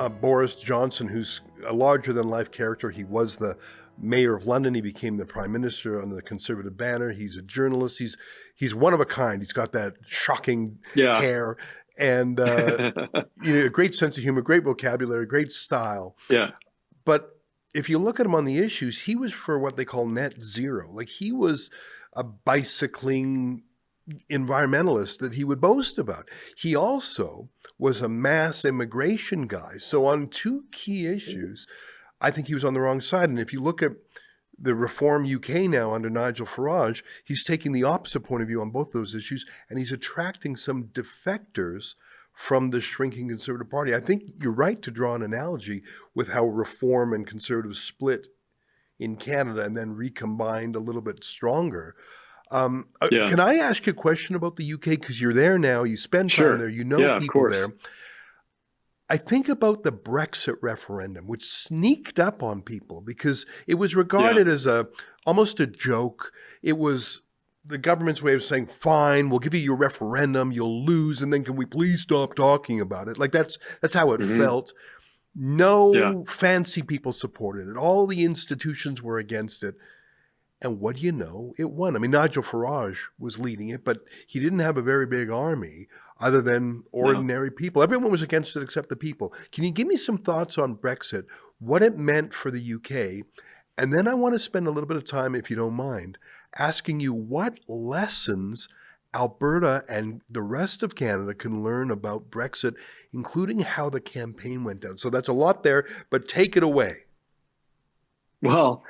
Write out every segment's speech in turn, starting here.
Boris Johnson, who's a larger-than-life character. He was the mayor of London. He became the prime minister under the Conservative banner. He's a journalist. He's one of a kind. He's got that shocking hair and a great sense of humor, great vocabulary, great style. Yeah. But if you look at him on the issues, he was for what they call net zero. Like, he was a bicycling environmentalist that he would boast about. He also was a mass immigration guy. So on two key issues, I think he was on the wrong side. And if you look at the Reform UK now under Nigel Farage, he's taking the opposite point of view on both those issues, and he's attracting some defectors from the shrinking Conservative Party. I think you're right to draw an analogy with how Reform and Conservatives split in Canada and then recombined a little bit stronger. Can I ask you a question about the UK? Because you're there now, you spend time there, you know people there. I think about the Brexit referendum, which sneaked up on people because it was regarded as almost a joke. It was the government's way of saying, fine, we'll give you your referendum, you'll lose, and then can we please stop talking about it? Like, that's how it felt. No fancy people supported it. All the institutions were against it. And what do you know? It won. I mean, Nigel Farage was leading it, but he didn't have a very big army other than ordinary people. Everyone was against it except the people. Can you give me some thoughts on Brexit, what it meant for the UK? And then I want to spend a little bit of time, if you don't mind, asking you what lessons Alberta and the rest of Canada can learn about Brexit, including how the campaign went down. So that's a lot there, but take it away. Well,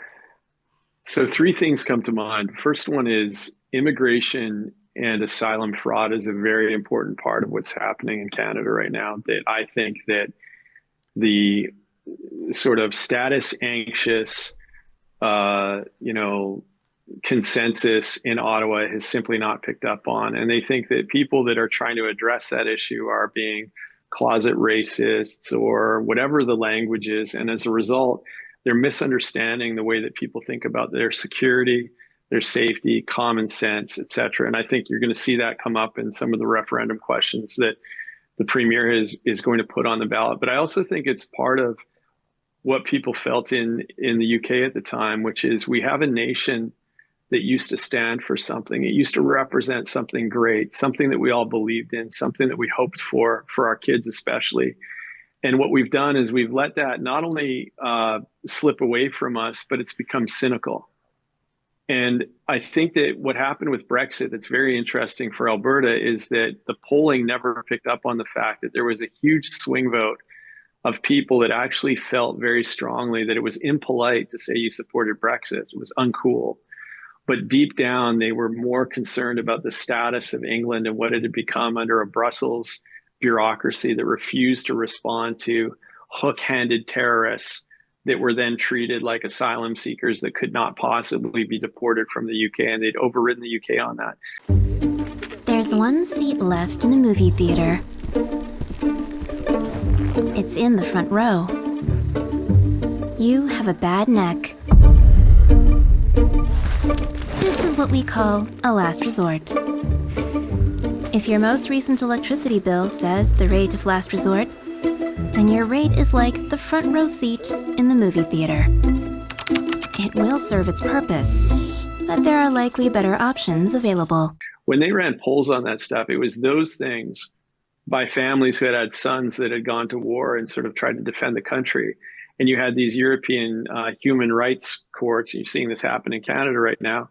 so three things come to mind. First one is immigration and asylum fraud is a very important part of what's happening in Canada right now. That I think that the sort of status anxious, consensus in Ottawa has simply not picked up on. And they think that people that are trying to address that issue are being closet racists or whatever the language is. And as a result, they're misunderstanding the way that people think about their security, their safety, common sense, et cetera. And I think you're going to see that come up in some of the referendum questions that the Premier is going to put on the ballot. But I also think it's part of what people felt in the UK at the time, which is we have a nation that used to stand for something. It used to represent something great, something that we all believed in, something that we hoped for our kids especially. And what we've done is we've let that not only slip away from us, but it's become cynical. And I think that what happened with Brexit that's very interesting for Alberta is that the polling never picked up on the fact that there was a huge swing vote of people that actually felt very strongly that it was impolite to say you supported Brexit. It was uncool. But deep down, they were more concerned about the status of England and what it had become under a Brussels bureaucracy that refused to respond to hook-handed terrorists that were then treated like asylum seekers that could not possibly be deported from the UK, and they'd overridden the UK on that. There's one seat left in the movie theater. It's in the front row. You have a bad neck. This is what we call a last resort. If your most recent electricity bill says the rate of last resort, then your rate is like the front row seat in the movie theater. It will serve its purpose, but there are likely better options available. When they ran polls on that stuff, it was those things by families who had sons that had gone to war and sort of tried to defend the country. And you had these European human rights courts, and you're seeing this happen in Canada right now,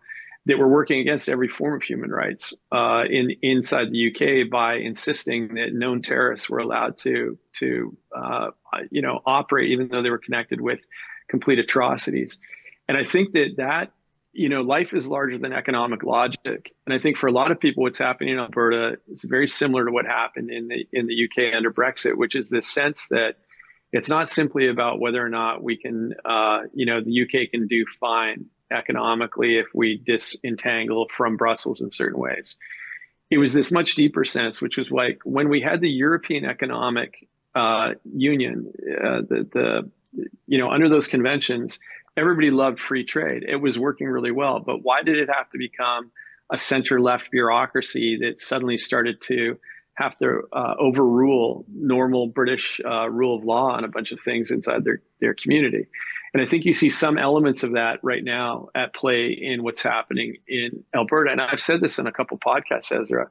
that were working against every form of human rights inside the UK by insisting that known terrorists were allowed to operate, even though they were connected with complete atrocities. And I think that life is larger than economic logic. And I think for a lot of people, what's happening in Alberta is very similar to what happened in the UK under Brexit, which is this sense that it's not simply about whether or not we can, the UK can do fine economically if we disentangle from Brussels in certain ways. It was this much deeper sense, which was like when we had the European Economic Union, under those conventions, everybody loved free trade. It was working really well. But why did it have to become a center-left bureaucracy that suddenly started to have to overrule normal British rule of law on a bunch of things inside their community. And I think you see some elements of that right now at play in what's happening in Alberta. And I've said this in a couple podcasts, Ezra.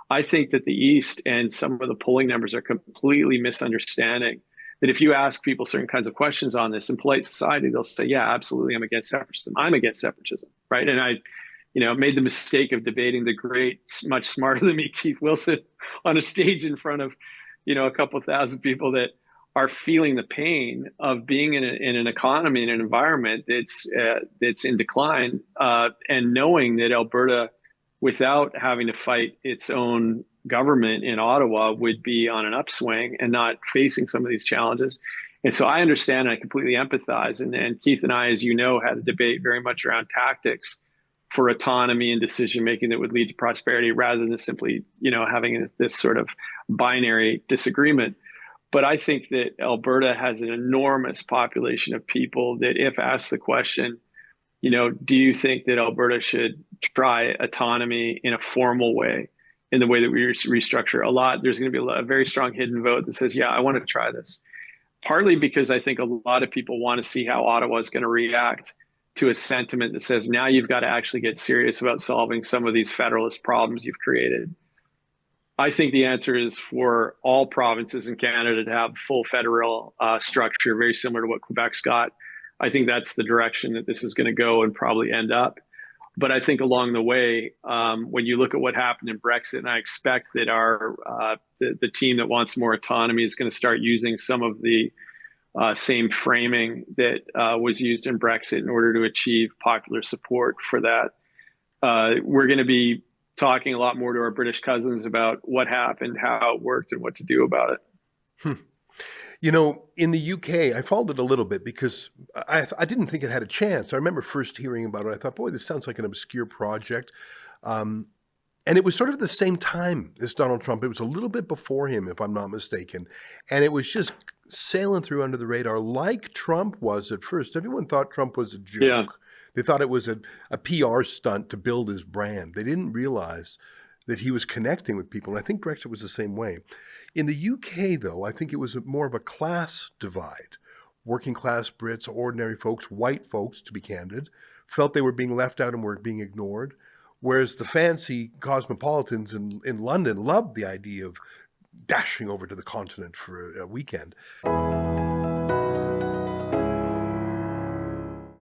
I think that the East and some of the polling numbers are completely misunderstanding that if you ask people certain kinds of questions on this in polite society, they'll say, yeah, absolutely, I'm against separatism. I'm against separatism, right? And I, made the mistake of debating the great, much smarter than me, Keith Wilson, on a stage in front of, a couple thousand people that are feeling the pain of being in an economy, in an environment that's in decline, and knowing that Alberta, without having to fight its own government in Ottawa, would be on an upswing and not facing some of these challenges. And so I understand and I completely empathize. And Keith and I, as you know, had a debate very much around tactics for autonomy and decision making that would lead to prosperity rather than simply, having this sort of binary disagreement. But I think that Alberta has an enormous population of people that, if asked the question, do you think that Alberta should try autonomy in a formal way, in the way that we restructure there's going to be a very strong hidden vote that says, yeah, I want to try this. Partly because I think a lot of people want to see how Ottawa is going to react to a sentiment that says, now you've got to actually get serious about solving some of these federalist problems you've created. I think the answer is for all provinces in Canada to have full federal structure, very similar to what Quebec's got. I think that's the direction that this is going to go and probably end up. But I think along the way, when you look at what happened in Brexit, and I expect that the team that wants more autonomy is going to start using some of the same framing that was used in Brexit in order to achieve popular support for that. We're going to be talking a lot more to our British cousins about what happened, how it worked, and what to do about it. In the UK, I followed it a little bit because I didn't think it had a chance. I remember first hearing about it. I thought, boy, this sounds like an obscure project. And it was sort of the same time as Donald Trump. It was a little bit before him, if I'm not mistaken. And it was just sailing through under the radar like Trump was at first. Everyone thought Trump was a joke. Yeah. They thought it was a PR stunt to build his brand. They didn't realize that he was connecting with people. And I think Brexit was the same way. In the UK, though, I think it was more of a class divide. Working class Brits, ordinary folks, white folks, to be candid, felt they were being left out and were being ignored. Whereas the fancy cosmopolitans in London loved the idea of dashing over to the continent for a weekend.